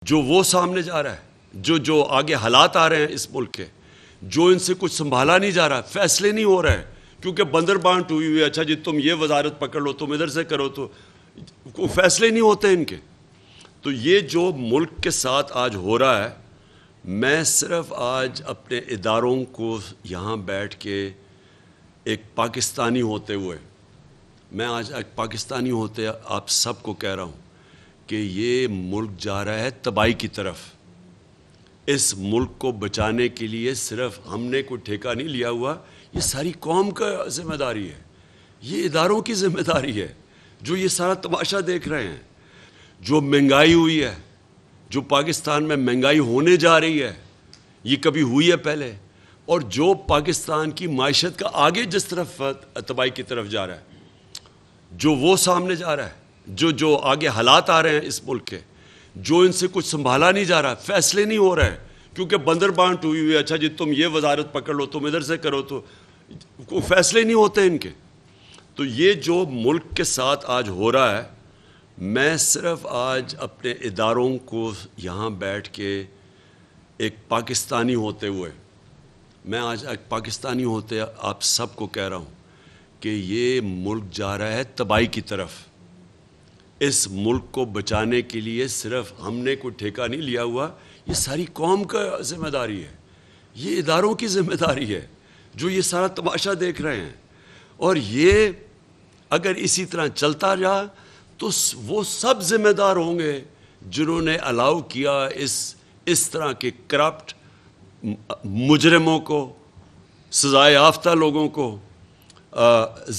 جو وہ سامنے جا رہا ہے، جو آگے حالات آ رہے ہیں اس ملک کے، جو ان سے کچھ سنبھالا نہیں جا رہا، فیصلے نہیں ہو رہے ہیں کیونکہ بندر بانٹ ہوئی ہوئی ہے. اچھا جی تم یہ وزارت پکڑ لو، تم ادھر سے کرو، تو فیصلے نہیں ہوتے ان کے. تو یہ جو ملک کے ساتھ آج ہو رہا ہے، میں صرف آج اپنے اداروں کو یہاں بیٹھ کے ایک پاکستانی ہوتے ہوئے، میں آج ایک پاکستانی ہوتے آپ سب کو کہہ رہا ہوں کہ یہ ملک جا رہا ہے تباہی کی طرف. اس ملک کو بچانے کے لیے صرف ہم نے کوئی ٹھیکہ نہیں لیا ہوا، یہ ساری قوم کا ذمہ داری ہے، یہ اداروں کی ذمہ داری ہے جو یہ سارا تماشا دیکھ رہے ہیں. جو مہنگائی ہوئی ہے، جو پاکستان میں مہنگائی ہونے جا رہی ہے، یہ کبھی ہوئی ہے پہلے، اور جو پاکستان کی معیشت کا آگے جس طرف تباہی کی طرف جا رہا ہے، جو وہ سامنے جا رہا ہے، جو آگے حالات آ رہے ہیں اس ملک کے، جو ان سے کچھ سنبھالا نہیں جا رہا، فیصلے نہیں ہو رہے ہیں کیونکہ بندر بانٹ ہوئی ہوئی ہے. اچھا جی تم یہ وزارت پکڑ لو، تم ادھر سے کرو، تو فیصلے نہیں ہوتے ان کے. تو یہ جو ملک کے ساتھ آج ہو رہا ہے، میں صرف آج اپنے اداروں کو یہاں بیٹھ کے ایک پاکستانی ہوتے ہوئے، میں آج ایک پاکستانی ہوتے آپ سب کو کہہ رہا ہوں کہ یہ ملک جا رہا ہے تباہی کی طرف. اس ملک کو بچانے کے لیے صرف ہم نے کوئی ٹھیکہ نہیں لیا ہوا، یہ ساری قوم کا ذمہ داری ہے، یہ اداروں کی ذمہ داری ہے جو یہ سارا تماشا دیکھ رہے ہیں. اور یہ اگر اسی طرح چلتا رہا تو وہ سب ذمہ دار ہوں گے جنہوں نے الاؤ کیا اس طرح کے کرپٹ مجرموں کو، سزائے یافتہ لوگوں کو،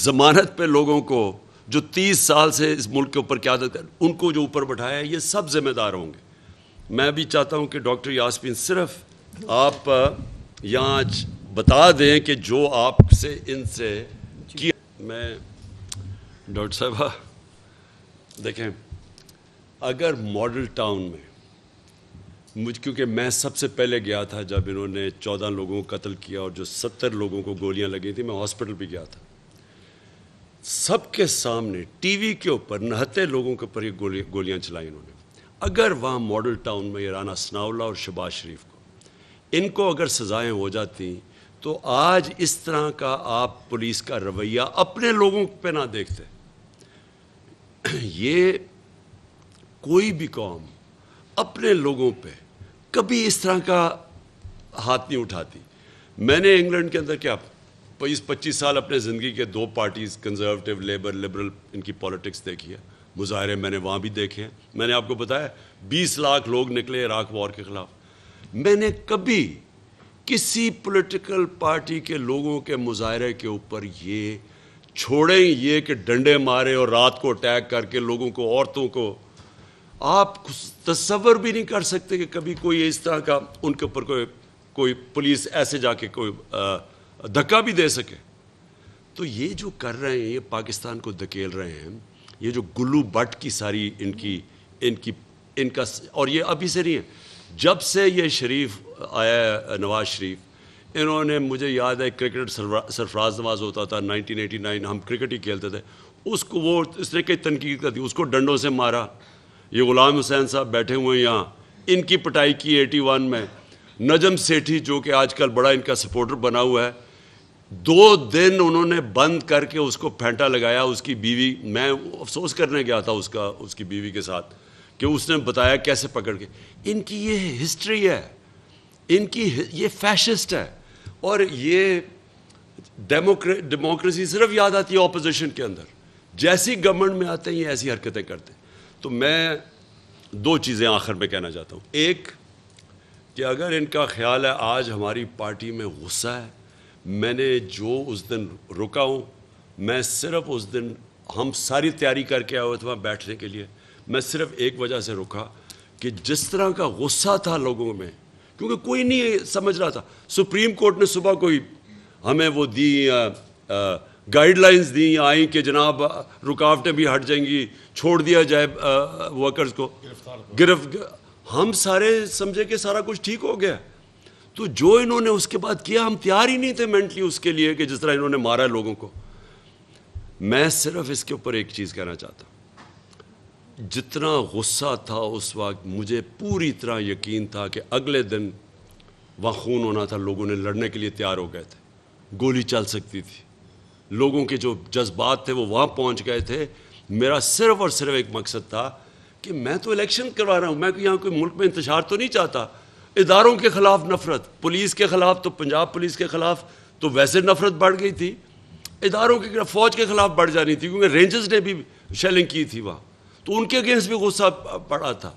ضمانت پہ لوگوں کو، جو 30 سال سے اس ملک کے اوپر قیادت کر، ان کو جو اوپر بٹھایا ہے، یہ سب ذمہ دار ہوں گے. میں بھی چاہتا ہوں کہ ڈاکٹر یاسمین صرف آپ یہاں بتا دیں کہ جو آپ سے ان سے کیا. میں ڈاکٹر صاحبہ دیکھیں، اگر ماڈل ٹاؤن میں کیونکہ میں سب سے پہلے گیا تھا جب انہوں نے 14 لوگوں کو قتل کیا اور جو 70 لوگوں کو گولیاں لگی تھیں، میں ہاسپٹل بھی گیا تھا. سب کے سامنے ٹی وی کے اوپر نہتے لوگوں کے اوپر یہ گولیاں چلائیں انہوں نے. اگر وہاں ماڈل ٹاؤن میں رانا ثناءاللہ اور شہباز شریف ان کو اگر سزائیں ہو جاتی تو آج اس طرح کا آپ پولیس کا رویہ اپنے لوگوں پہ نہ دیکھتے. یہ کوئی بھی قوم اپنے لوگوں پہ کبھی اس طرح کا ہاتھ نہیں اٹھاتی. میں نے انگلینڈ کے اندر کیا 25 سال اپنے زندگی کے 2 پارٹیز، کنزرویٹو، لیبر، لبرل، ان کی پالیٹکس دیکھی ہے. مظاہرے میں نے وہاں بھی دیکھے ہیں. میں نے آپ کو بتایا 20 لاکھ لوگ نکلے عراق وار کے خلاف. میں نے کبھی کسی پولیٹیکل پارٹی کے لوگوں کے مظاہرے کے اوپر یہ چھوڑیں یہ کہ ڈنڈے مارے اور رات کو اٹیک کر کے لوگوں کو، عورتوں کو، آپ تصور بھی نہیں کر سکتے کہ کبھی کوئی اس طرح کا ان کے اوپر کوئی پولیس ایسے جا کے کوئی دھکا بھی دے سکے. تو یہ جو کر رہے ہیں، یہ پاکستان کو دھکیل رہے ہیں، یہ جو گلو بٹ کی ساری ان کا، اور یہ ابھی سے نہیں ہے، جب سے یہ شریف آیا نواز شریف، انہوں نے، مجھے یاد ہے کرکٹ سرفراز نواز ہوتا تھا 1989، ہم کرکٹ ہی کھیلتے تھے، اس کو وہ اس نے کئی تنقید کر دی، اس کو ڈنڈوں سے مارا. یہ غلام حسین صاحب بیٹھے ہوئے ہیں یہاں، ان کی پٹائی کی 81 میں. نجم سیٹھی جو کہ آج کل بڑا ان کا سپورٹر بنا ہوا ہے، 2 دن انہوں نے بند کر کے اس کو پھینٹا لگایا. اس کی بیوی، میں افسوس کرنے گیا تھا اس کی بیوی کے ساتھ کہ اس نے بتایا کیسے پکڑ کے. ان کی یہ ہسٹری ہے، ان کی یہ فیشسٹ ہے. اور یہ ڈیموکریسی صرف یاد آتی ہے اپوزیشن کے اندر، جیسی گورنمنٹ میں آتے ہیں یہ ایسی حرکتیں کرتے ہیں. تو میں 2 چیزیں آخر میں کہنا چاہتا ہوں. ایک کہ اگر ان کا خیال ہے آج ہماری پارٹی میں غصہ ہے، میں نے جو اس دن رکا ہوں، میں صرف اس دن ہم ساری تیاری کر کے آئے ہوئے تھے وہاں بیٹھنے کے لیے، میں صرف ایک وجہ سے رکا کہ جس طرح کا غصہ تھا لوگوں میں، کیونکہ کوئی نہیں سمجھ رہا تھا. سپریم کورٹ نے صبح کوئی ہمیں وہ دی گائیڈ لائنز دیں آئیں کہ جناب رکاوٹیں بھی ہٹ جائیں گی، چھوڑ دیا جائے ورکرز کو ہم سارے سمجھے کہ سارا کچھ ٹھیک ہو گیا. تو جو انہوں نے اس کے بعد کیا، ہم تیار ہی نہیں تھے مینٹلی اس کے لیے کہ جس طرح انہوں نے مارا ہے لوگوں کو. میں صرف اس کے اوپر ایک چیز کہنا چاہتا ہوں، جتنا غصہ تھا اس وقت، مجھے پوری طرح یقین تھا کہ اگلے دن وہاں خون ہونا تھا، لوگوں نے لڑنے کے لیے تیار ہو گئے تھے، گولی چل سکتی تھی، لوگوں کے جو جذبات تھے وہ وہاں پہنچ گئے تھے۔ میرا صرف اور صرف ایک مقصد تھا کہ میں تو الیکشن کروا رہا ہوں، میں یہاں کوئی ملک میں انتشار تو نہیں چاہتا۔ اداروں کے خلاف نفرت، پولیس کے خلاف تو پنجاب پولیس کے خلاف تو ویسے نفرت بڑھ گئی تھی، اداروں کے خلاف، فوج کے خلاف بڑھ جانی تھی، کیونکہ رینجرز نے بھی شیلنگ کی تھی وہاں، تو ان کے اگینسٹ بھی غصہ پڑا تھا۔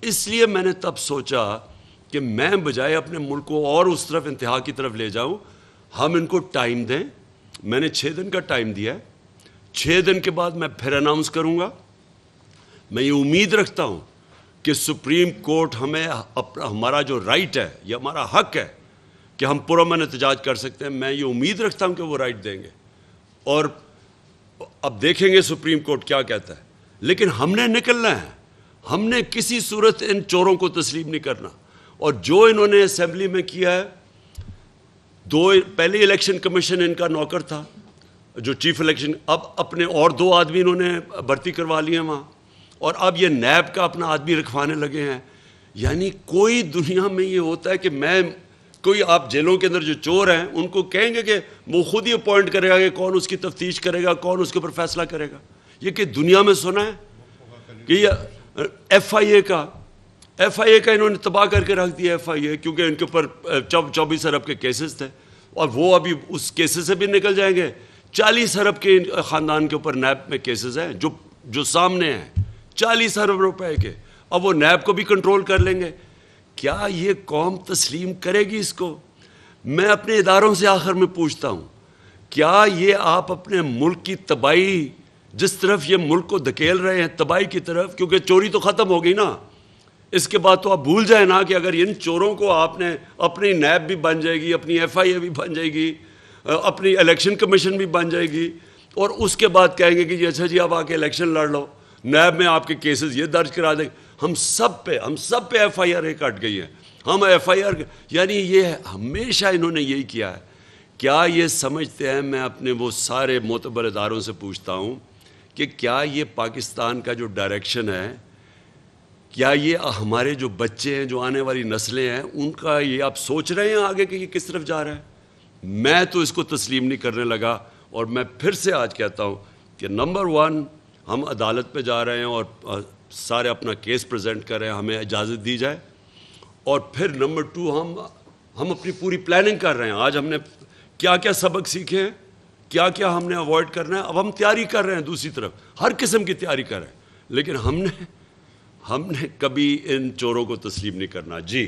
اس لیے میں نے تب سوچا کہ میں بجائے اپنے ملک کو اور اس طرف انتہا کی طرف لے جاؤں، ہم ان کو ٹائم دیں۔ میں نے 6 دن کا ٹائم دیا ہے، 6 دن کے بعد میں پھر اناؤنس کروں گا۔ میں یہ امید رکھتا ہوں کہ سپریم کورٹ ہمیں ہمارا جو رائٹ ہے، یہ ہمارا حق ہے کہ ہم پرامن احتجاج کر سکتے ہیں، میں یہ امید رکھتا ہوں کہ وہ رائٹ دیں گے، اور اب دیکھیں گے سپریم کورٹ کیا کہتا ہے۔ لیکن ہم نے نکلنا ہے، ہم نے کسی صورت ان چوروں کو تسلیم نہیں کرنا۔ اور جو انہوں نے اسمبلی میں کیا ہے، پہلے الیکشن کمیشن ان کا نوکر تھا جو چیف الیکشن، اب اپنے اور 2 آدمی انہوں نے بھرتی کروا لیے ہیں وہاں، اور اب یہ نیب کا اپنا آدمی رکھوانے لگے ہیں۔ یعنی کوئی دنیا میں یہ ہوتا ہے کہ میں کوئی، آپ جیلوں کے اندر جو چور ہیں ان کو کہیں گے کہ وہ خود ہی اپوائنٹ کرے گا کہ کون اس کی تفتیش کرے گا، کون اس کے اوپر فیصلہ کرے گا؟ یہ کہ دنیا میں سنا ہے کہ یہ ایف آئی اے کا انہوں نے تباہ کر کے رکھ دیا ایف آئی اے، کیونکہ ان کے اوپر 24 ارب کے کیسز تھے، اور وہ ابھی اس کیسز سے بھی نکل جائیں گے۔ 40 ارب کے خاندان کے اوپر نیب میں کیسز ہیں جو سامنے ہیں، 40 ارب روپے کے، اب وہ نیب کو بھی کنٹرول کر لیں گے۔ کیا یہ قوم تسلیم کرے گی اس کو؟ میں اپنے اداروں سے آخر میں پوچھتا ہوں، کیا یہ آپ اپنے ملک کی تباہی، جس طرف یہ ملک کو دھکیل رہے ہیں تباہی کی طرف، کیونکہ چوری تو ختم ہو گئی نا، اس کے بعد تو آپ بھول جائیں نا کہ اگر ان چوروں کو آپ نے، اپنی نیب بھی بن جائے گی، اپنی ایف آئی اے بھی بن جائے گی، اپنی الیکشن کمیشن بھی بن جائے گی، اور اس کے بعد کہیں گے کہ اچھا جی آپ آ کے الیکشن لڑ لو، نیب میں آپ کے کیسز یہ درج کرا دیں، ہم سب پہ ایف آئی آر کٹ گئی ہے، ہم ایف آئی آر، یعنی یہ ہمیشہ انہوں نے یہی کیا ہے۔ کیا یہ سمجھتے ہیں، میں اپنے وہ سارے معتبر اداروں سے پوچھتا ہوں کہ کیا یہ پاکستان کا جو ڈائریکشن ہے، کیا یہ ہمارے جو بچے ہیں، جو آنے والی نسلیں ہیں، ان کا یہ آپ سوچ رہے ہیں آگے کہ یہ کس طرف جا رہا ہے؟ میں تو اس کو تسلیم نہیں کرنے لگا، اور میں پھر سے آج کہتا ہوں کہ نمبر 1 ہم عدالت پہ جا رہے ہیں اور سارے اپنا کیس پریزنٹ کر رہے ہیں، ہمیں اجازت دی جائے، اور پھر نمبر 2 ہم اپنی پوری پلاننگ کر رہے ہیں۔ آج ہم نے کیا کیا سبق سیکھے ہیں، کیا کیا ہم نے اوائڈ کرنا ہے، اب ہم تیاری کر رہے ہیں، دوسری طرف ہر قسم کی تیاری کر رہے ہیں، لیکن ہم نے کبھی ان چوروں کو تسلیم نہیں کرنا۔ جی